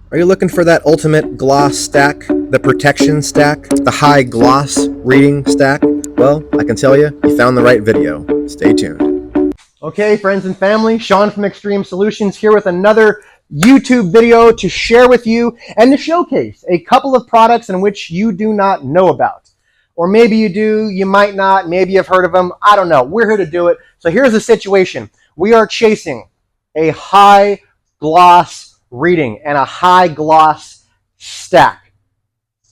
Are you looking for that ultimate gloss stack, the protection stack, the high gloss reading stack? Well, I can tell you found the right video. Stay tuned. Okay, friends and family, Sean from Extreme Solutions here with another YouTube video to share with you and to showcase a couple of products in which you do not know about. Or maybe you do, you might not, maybe you've heard of them, I don't know. We're here to do it. So here's the situation. We are chasing a high gloss reading and a high gloss stack.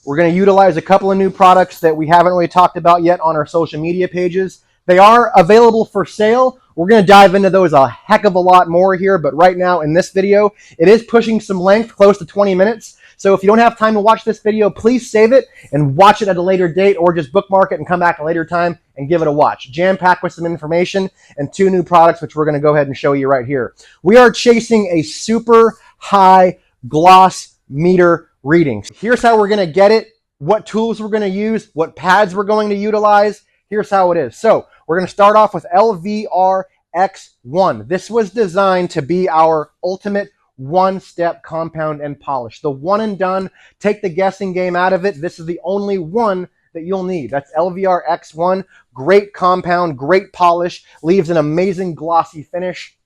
We're going to utilize a couple of new products that we haven't really talked about yet on our social media pages. They are available for sale. We're going to dive into those a heck of a lot more here, but right now in this video, it is pushing some length, close to 20 minutes. So if you don't have time to watch this video, please save it and watch it at a later date, or just bookmark it and come back a later time and give it a watch. Jam-packed with some information and two new products, which we're going to go ahead and show you right here. We are chasing a super high gloss meter reading. Here's how we're going to get it, what tools we're going to use, what pads we're going to utilize. Here's how it is. So we're going to start off with LVR X1. This was designed to be our ultimate one-step compound and polish. The one and done, take the guessing game out of it. This is the only one that you'll need. That's LVR X1. Great compound, great polish, leaves an amazing glossy finish.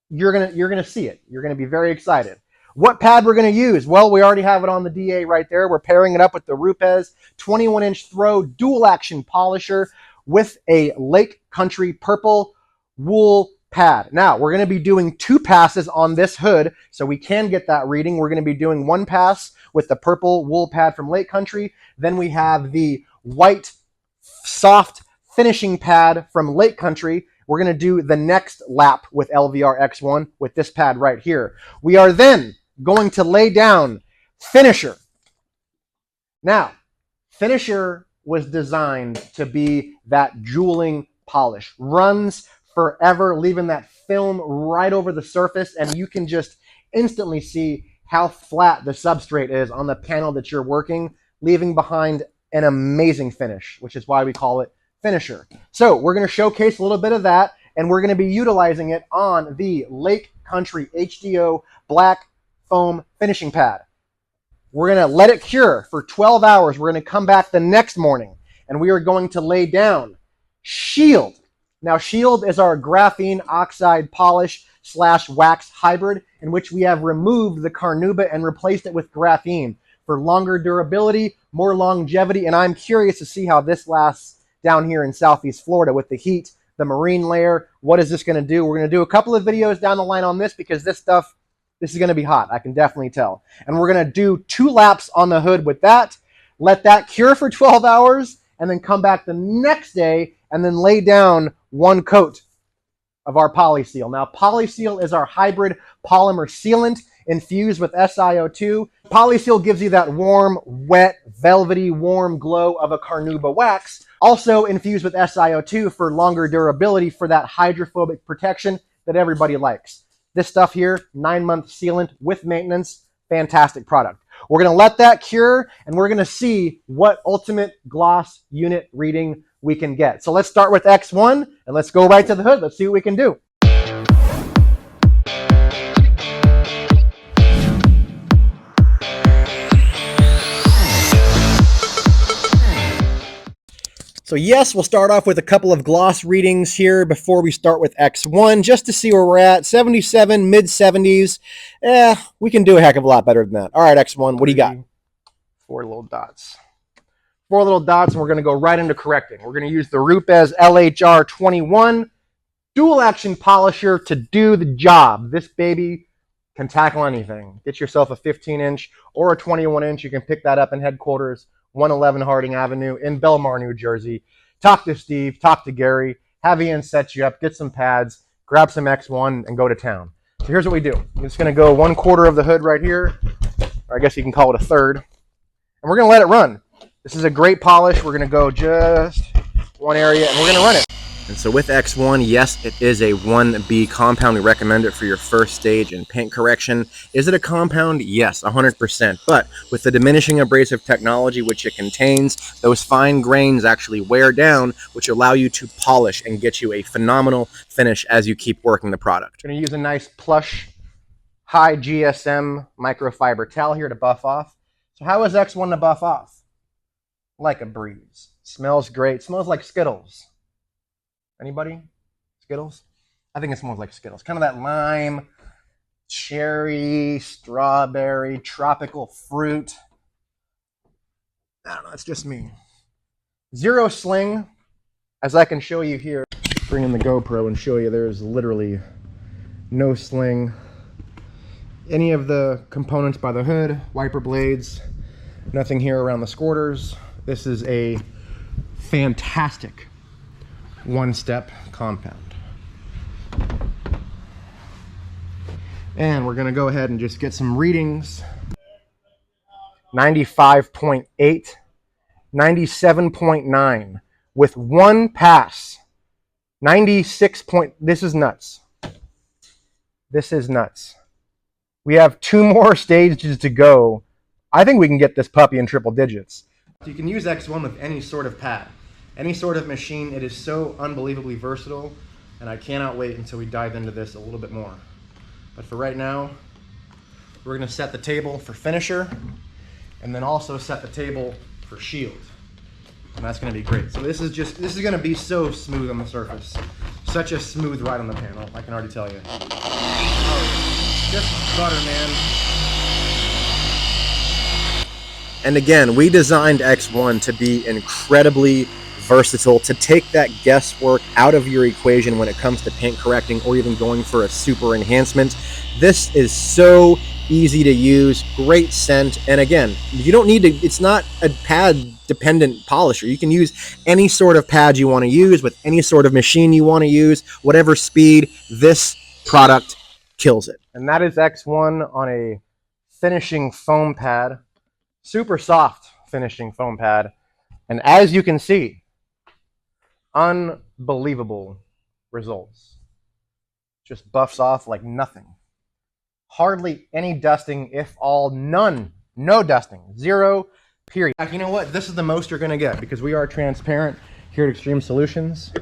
You're gonna see it. You're gonna be very excited. What pad we're gonna use? Well, we already have it on the DA right there. We're pairing it up with the Rupes 21-inch throw dual action polisher with a Lake Country purple wool pad. Now, we're going to be doing two passes on this hood so we can get that reading. We're going to be doing one pass with the purple wool pad from Lake Country. Then we have the white soft finishing pad from Lake Country. We're going to do the next lap with LVR X1 with this pad right here. We are then going to lay down Finisher. Now, Finisher was designed to be that jeweling polish. Runs forever, leaving that film right over the surface, and you can just instantly see how flat the substrate is on the panel that you're working, leaving behind an amazing finish, which is why we call it Finisher. So we're going to showcase a little bit of that, and we're going to be utilizing it on the Lake Country HDO black foam finishing pad. We're going to let it cure for 12 hours. We're going to come back the next morning, and we are going to lay down Shield. Now, Shield is our graphene oxide polish / wax hybrid, in which we have removed the carnauba and replaced it with graphene for longer durability, more longevity, and I'm curious to see how this lasts down here in Southeast Florida with the heat, the marine layer. What is this going to do? We're going to do a couple of videos down the line on this because this is going to be hot. I can definitely tell. And we're going to do 2 laps on the hood with that, let that cure for 12 hours, and then come back the next day and then lay down 1 coat of our PolySeal. Now, PolySeal is our hybrid polymer sealant infused with SiO2. PolySeal gives you that warm, wet, velvety, warm glow of a carnauba wax, also infused with SiO2 for longer durability, for that hydrophobic protection that everybody likes. This stuff here, 9-month sealant with maintenance, fantastic product. We're going to let that cure, and we're going to see what ultimate gloss unit reading we can get. So let's start with X1, and let's go right to the hood. Let's see what we can do. So yes, we'll start off with a couple of gloss readings here before we start with X1, just to see where we're at. 77, mid-70s. We can do a heck of a lot better than that. All right, X1, what do you got? 4 little dots. 4 little dots, and we're going to go right into correcting. We're going to use the Rupes LHR 21 dual action polisher to do the job. This baby can tackle anything. Get yourself a 15-inch or a 21-inch. You can pick that up in headquarters, 111 Harding Avenue in Belmar, New Jersey. Talk to Steve, talk to Gary, have Ian set you up, get some pads, grab some X1, and go to town. So here's what we do. I'm just going to go 1/4 of the hood right here, or I guess you can call it a third, and we're going to let it run. This is a great polish. We're going to go just one area, and we're going to run it. And so with X1, yes, it is a 1B compound. We recommend it for your first stage in paint correction. Is it a compound? Yes, 100%. But with the diminishing abrasive technology which it contains, those fine grains actually wear down, which allow you to polish and get you a phenomenal finish as you keep working the product. I'm going to use a nice plush high GSM microfiber towel here to buff off. So how is X1 to buff off? Like a breeze. Smells great. Smells like Skittles. Anybody? Skittles? I think it smells like Skittles. Kind of that lime, cherry, strawberry, tropical fruit. I don't know, it's just me. Zero sling, as I can show you here. Bring in the GoPro and show you there's literally no sling. Any of the components by the hood, wiper blades, nothing here around the squirters. This is a fantastic one-step compound. And we're gonna go ahead and just get some readings. 95.8, 97.9 with one pass. 96 point, this is nuts. This is nuts. We have 2 more stages to go. I think we can get this puppy in triple digits. You can use X1 with any sort of pad, any sort of machine. It is so unbelievably versatile, and I cannot wait until we dive into this a little bit more. But for right now, we're gonna set the table for finisher, and then also set the table for shield. And that's gonna be great. So this is gonna be so smooth on the surface. Such a smooth ride on the panel, I can already tell you. Oh, just butter, man. And again, we designed X1 to be incredibly versatile, to take that guesswork out of your equation when it comes to paint correcting or even going for a super enhancement. This is so easy to use, great scent, and again, you don't need to, it's not a pad dependent polisher. You can use any sort of pad you want to use with any sort of machine you want to use, whatever speed. This product kills it. And that is X1 on a finishing foam pad, super soft finishing foam pad, and as you can see, unbelievable results. Just buffs off like nothing. Hardly any dusting, if all, none. No dusting. Zero, period. You know what? This is the most you're going to get because we are transparent here at Extreme Solutions.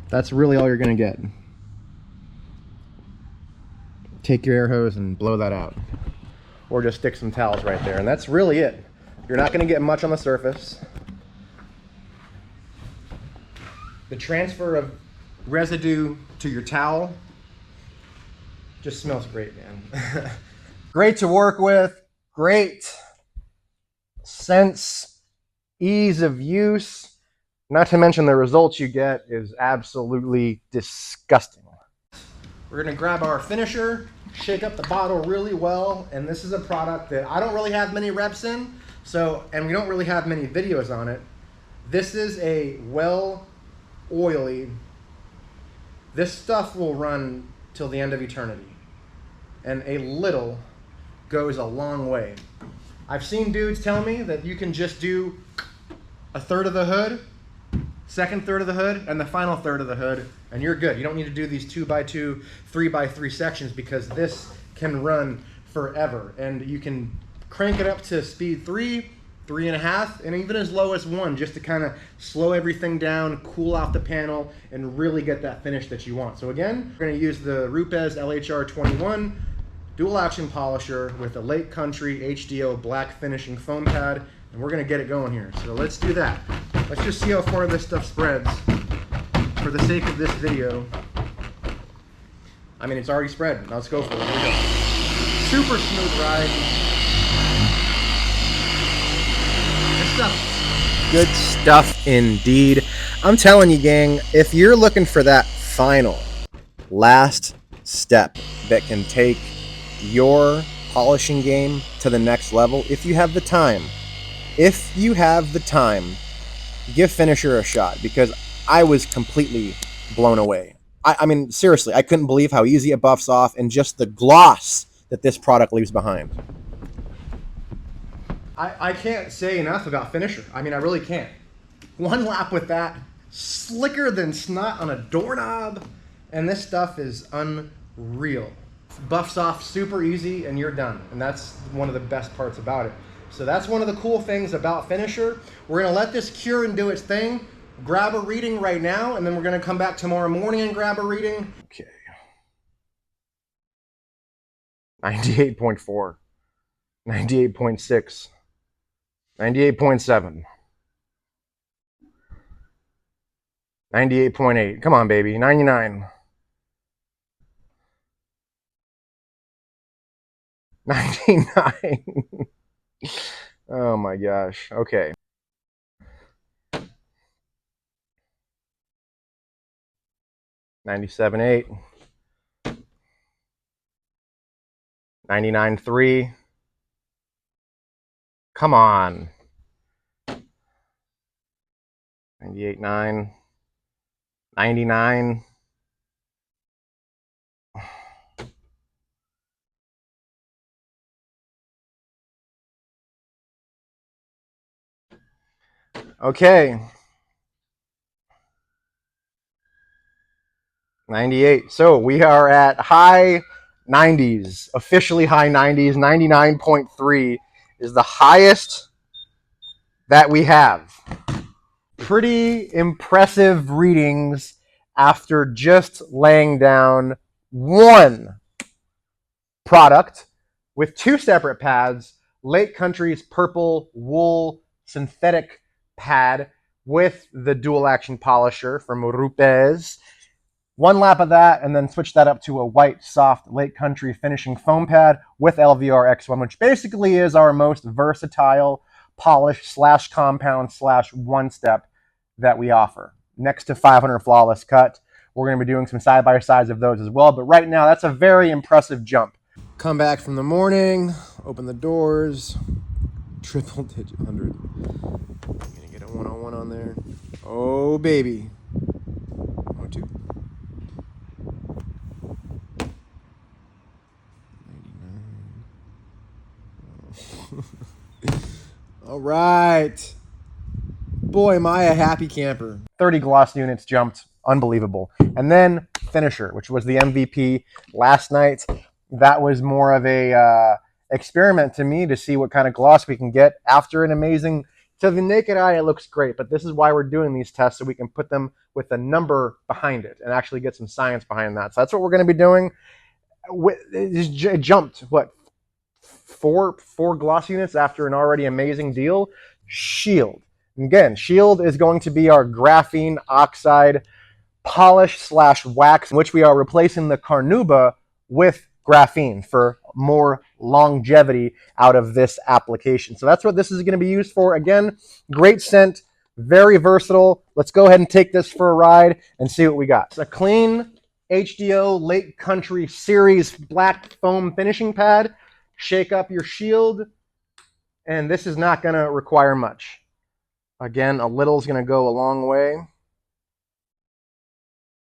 That's really all you're going to get. Take your air hose and blow that out. Or just stick some towels right there. And that's really it. You're not going to get much on the surface. The transfer of residue to your towel just smells great, man. Great to work with, great sense, ease of use, not to mention the results you get is absolutely disgusting. We're gonna grab our finisher, shake up the bottle really well, and this is a product that I don't really have many reps in, and we don't really have many videos on it. This is a oily, this stuff will run till the end of eternity. And a little goes a long way. I've seen dudes tell me that you can just do a third of the hood, second third of the hood, and the final third of the hood, and you're good. You don't need to do these 2x2, 3x3 sections because this can run forever. And you can crank it up to speed 3, 3.5, and even as low as 1, just to kind of slow everything down, cool out the panel, and really get that finish that you want. So again, we're gonna use the Rupes LHR 21 dual action polisher with a Lake Country HDO black finishing foam pad, and we're gonna get it going here. So let's do that. Let's just see how far this stuff spreads for the sake of this video. I mean, it's already spread. Now let's go for it. Here we go. Super smooth ride. Good stuff indeed. I'm telling you, gang, if you're looking for that final last step that can take your polishing game to the next level, if you have the time, give finisher a shot, because I was completely blown away. I mean, seriously, I couldn't believe how easy it buffs off and just the gloss that this product leaves behind. I can't say enough about finisher. I mean, I really can't. One lap with that, slicker than snot on a doorknob, and this stuff is unreal. Buffs off super easy and you're done, and that's one of the best parts about it. So that's one of the cool things about finisher. We're gonna let this cure and do its thing, grab a reading right now, and then we're gonna come back tomorrow morning and grab a reading. Okay. 98.4, 98.6, 98.7, 98.8. Come on, baby. 99. 99. Oh my gosh. Okay. 97.8. 99.3. Come on. 98.9. 99. Okay. 98. So we are at high 90s, officially high 90s. 99.3 is the highest that we have. Pretty impressive readings after just laying down one product with two separate pads. Lake Country's purple wool synthetic pad with the dual action polisher from Rupes. One lap of that, and then switch that up to a white, soft Lake Country finishing foam pad with LVR X1, which basically is our most versatile polish slash compound slash one-step that we offer. Next to 500 Flawless Cut. We're going to be doing some side-by-sides of those as well, but right now, that's a very impressive jump. Come back from the morning, open the doors, triple digit 100. I'm going to get a one-on-one on there. Oh, baby. 102. All right. Boy, am I a happy camper. 30 gloss units jumped. Unbelievable. And then Finisher, which was the MVP last night. That was more of a experiment to me to see what kind of gloss we can get after an amazing... To the naked eye, it looks great, but this is why we're doing these tests, so we can put them with a number behind it and actually get some science behind that. So that's what we're going to be doing. It jumped, what, four gloss units after an already amazing deal. Shield. Again, Shield is going to be our graphene oxide polish slash wax, in which we are replacing the Carnauba with graphene for more longevity out of this application. So that's what this is going to be used for. Again, great scent, very versatile. Let's go ahead and take this for a ride and see what we got. It's a clean HDO Lake Country Series black foam finishing pad. Shake up your Shield, and this is not going to require much. Again, a little is going to go a long way.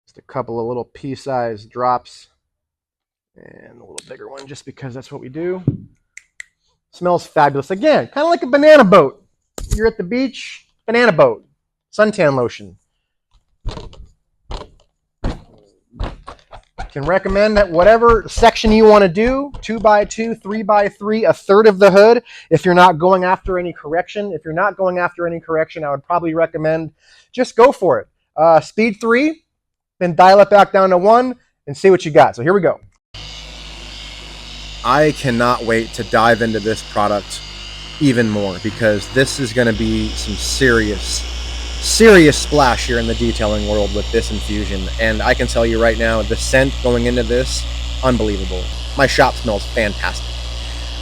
Just a couple of little pea-sized drops, and a little bigger one just because that's what we do. Smells fabulous. Again, kind of like a banana boat. You're at the beach, banana boat, suntan lotion. Can recommend that whatever section you want to do, 2x2, 3x3, a third of the hood. If you're not going after any correction, I would probably recommend just go for it. Speed 3, then dial it back down to 1 and see what you got. So here we go. I cannot wait to dive into this product even more, because this is going to be some serious splash here in the detailing world with this infusion. And I can tell you right now, the scent going into this, unbelievable. My shop smells fantastic.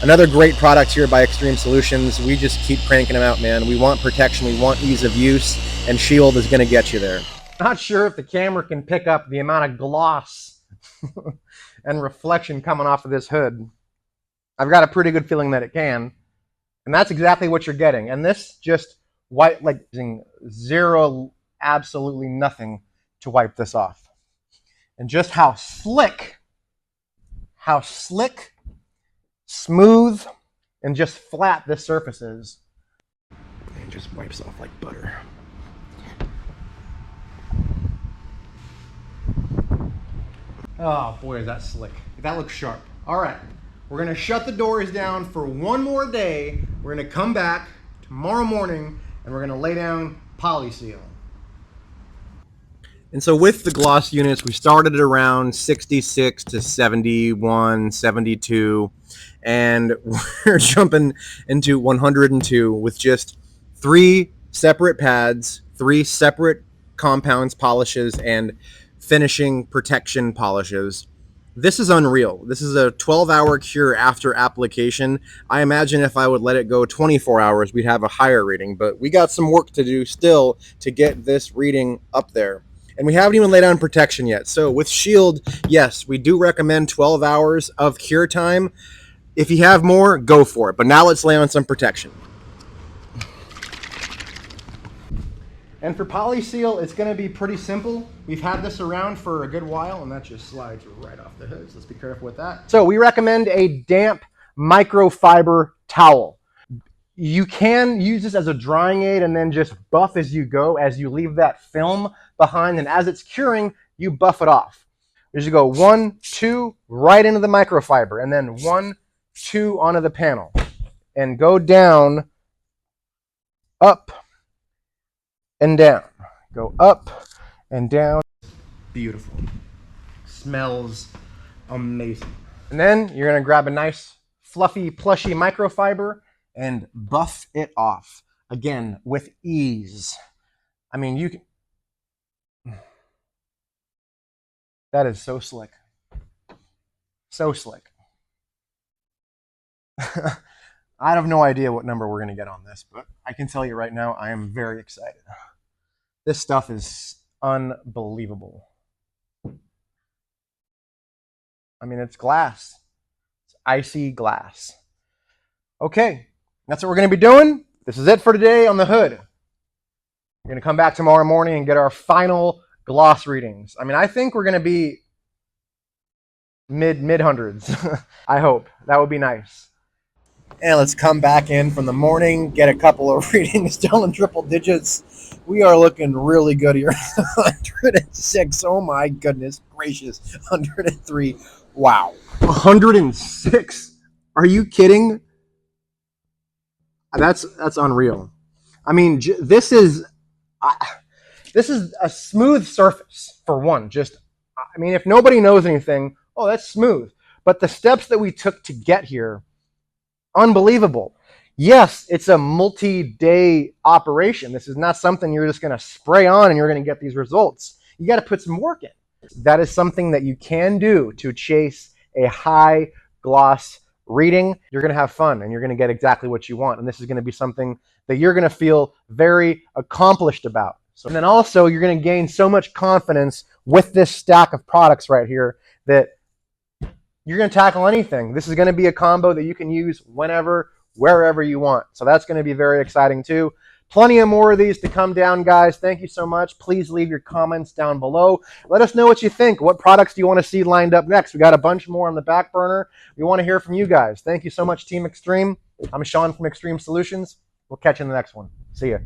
Another great product here by Extreme Solutions. We just keep cranking them out, man. We want protection, we want ease of use, and Shield is going to get you there. Not sure if the camera can pick up the amount of gloss and reflection coming off of this hood. I've got a pretty good feeling that it can. And that's exactly what you're getting. And this just white, like using zero, absolutely nothing to wipe this off. And just how slick, smooth, and just flat this surface is. It just wipes off like butter. Oh boy, is that slick. That looks sharp. All right, we're gonna shut the doors down for one more day. We're gonna come back tomorrow morning and we're gonna lay down polyseal. And so with the gloss units, we started at around 66 to 71, 72, and we're jumping into 102 with just 3 separate pads, 3 separate compounds, polishes, and finishing protection polishes. This is unreal. This is a 12-hour cure after application. I imagine if I would let it go 24 hours, we'd have a higher reading, but we got some work to do still to get this reading up there. And we haven't even laid on protection yet. So with Shield, yes, we do recommend 12 hours of cure time. If you have more, go for it. But now let's lay on some protection. And for PolySeal, it's going to be pretty simple. We've had this around for a good while, and that just slides right off the hood. So let's be careful with that. So we recommend a damp microfiber towel. You can use this as a drying aid and then just buff as you go, as you leave that film behind, and as it's curing, you buff it off. You just go 1, 2, right into the microfiber, and then 1, 2 onto the panel, and go down, up, and down. Go up and down. Beautiful. Smells amazing. And then you're gonna grab a nice, fluffy, plushy microfiber and buff it off. Again, with ease. I mean, you can... That is so slick. So slick. I have no idea what number we're going to get on this, but I can tell you right now, I am very excited. This stuff is unbelievable. I mean, it's glass. It's icy glass. Okay, that's what we're going to be doing. This is it for today on the hood. We're going to come back tomorrow morning and get our final gloss readings. I mean, I think we're going to be mid hundreds. I hope. That would be nice. And let's come back in from the morning, get a couple of readings still in triple digits. We are looking really good here. 106. Oh my goodness gracious. 103. Wow. 106. Are you kidding? That's unreal. I mean, this is a smooth surface for one. Just, I mean, if nobody knows anything, oh, that's smooth. But the steps that we took to get here, unbelievable. Yes, it's a multi-day operation. This is not something you're just going to spray on and you're going to get these results. You got to put some work in. That is something that you can do to chase a high gloss reading. You're going to have fun and you're going to get exactly what you want. And this is going to be something that you're going to feel very accomplished about. And then also you're going to gain so much confidence with this stack of products right here that you're going to tackle anything. This is going to be a combo that you can use whenever, wherever you want. So that's going to be very exciting too. Plenty of more of these to come down, guys. Thank you so much. Please leave your comments down below. Let us know what you think. What products do you want to see lined up next? We got a bunch more on the back burner. We want to hear from you guys. Thank you so much, Team Extreme. I'm Sean from Extreme Solutions. We'll catch you in the next one. See ya.